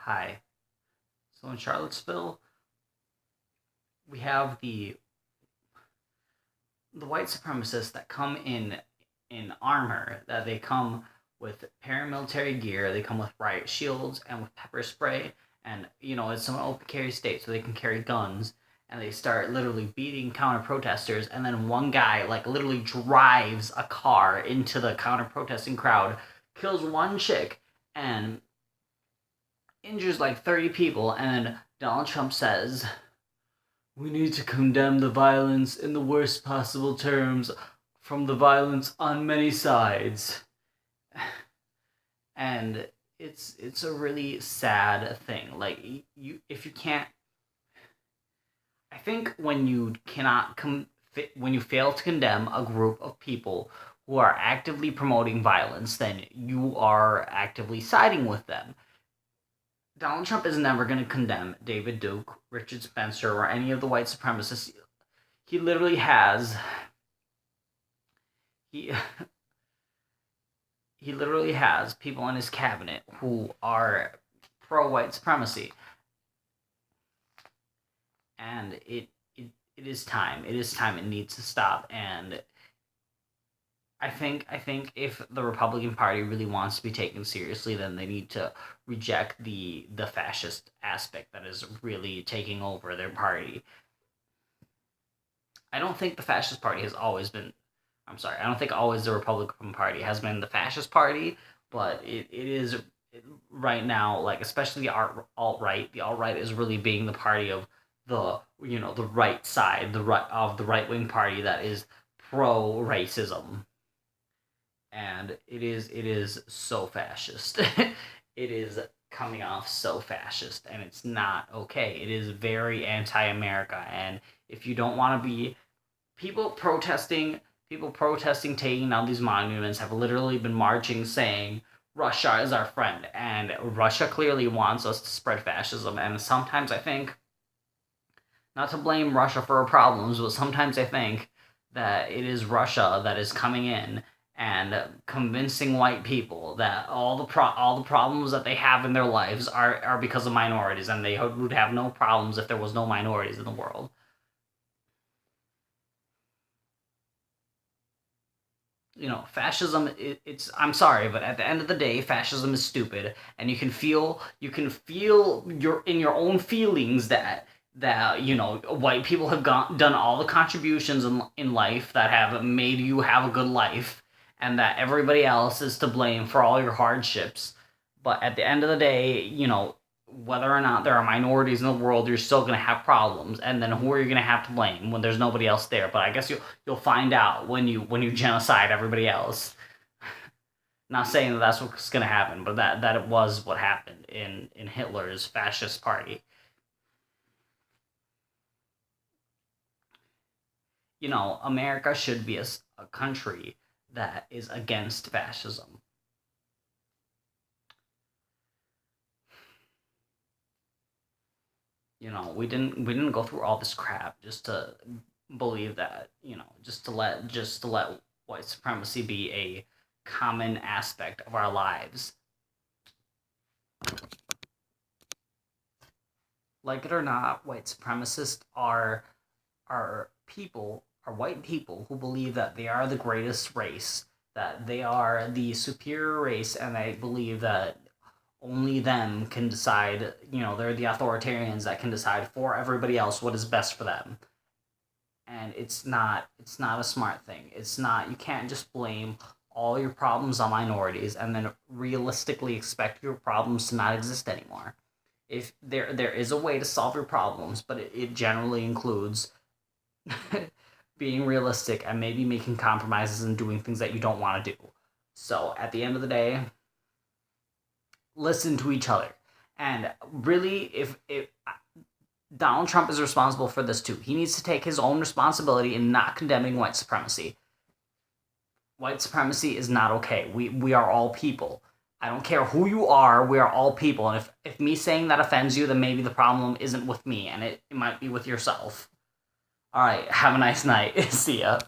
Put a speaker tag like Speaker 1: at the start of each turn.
Speaker 1: Hi. So in Charlottesville, we have the white supremacists that come in armor. That they come with paramilitary gear. They come with riot shields and with pepper spray. And it's an open carry state, so they can carry guns. And they start literally beating counter protesters. And then one guy like literally drives a car into the counter protesting crowd, kills one chick, and injures like 30 people, and then Donald Trump says, "We need to condemn the violence in the worst possible terms from the violence on many sides." And it's a really sad thing. Like, you if you can't I think when you cannot when you fail to condemn a group of people who are actively promoting violence, then you are actively siding with them. Donald Trump is never going to condemn David Duke, Richard Spencer, or any of the white supremacists. He literally has he he literally has people in his cabinet who are pro white supremacy, and it is time. It is time. It needs to stop. And I think if the Republican Party really wants to be taken seriously, then they need to reject the fascist aspect that is really taking over their party. I don't think the fascist party has always been. I'm sorry. I don't think always the Republican Party has been the fascist party, but it is right now. Like, especially the alt right. The alt right is really being the party of the right side, the right wing party that is pro racism, and it is so fascist. It is coming off so fascist, and it's not okay. It is very anti-America, and if you don't want to be people protesting people protesting taking down these monuments have literally been marching saying Russia is our friend, and Russia clearly wants us to spread fascism. And sometimes I think, not to blame Russia for our problems, but sometimes I think that it is Russia that is coming in and convincing white people that all the problems that they have in their lives are because of minorities, and they would have no problems if there was no minorities in the world. Fascism, it's, I'm sorry, but at the end of the day, fascism is stupid, and you can feel your own feelings that white people have done all the contributions in life that have made you have a good life, and that everybody else is to blame for all your hardships. But at the end of the day, whether or not there are minorities in the world, you're still going to have problems. And then who are you going to have to blame when there's nobody else there? But I guess you'll find out when you genocide everybody else. Not saying that that's what's going to happen, but that it was what happened in Hitler's fascist party. America should be a country that is against fascism. We didn't go through all this crap just to believe that, just to let white supremacy be a common aspect of our lives. Like it or not, white supremacists are white people who believe that they are the greatest race, that they are the superior race, and they believe that only them can decide. They're the authoritarians that can decide for everybody else what is best for them. And it's not a smart thing. It's not. You can't just blame all your problems on minorities and then realistically expect your problems to not exist anymore. If there is a way to solve your problems, but it generally includes being realistic and maybe making compromises and doing things that you don't want to do. So at the end of the day, listen to each other. And really, if Donald Trump is responsible for this too, he needs to take his own responsibility in not condemning white supremacy. White supremacy is not okay. We are all people. I don't care who you are, we are all people. And if me saying that offends you, then maybe the problem isn't with me, and it might be with yourself. All right, have a nice night. See ya.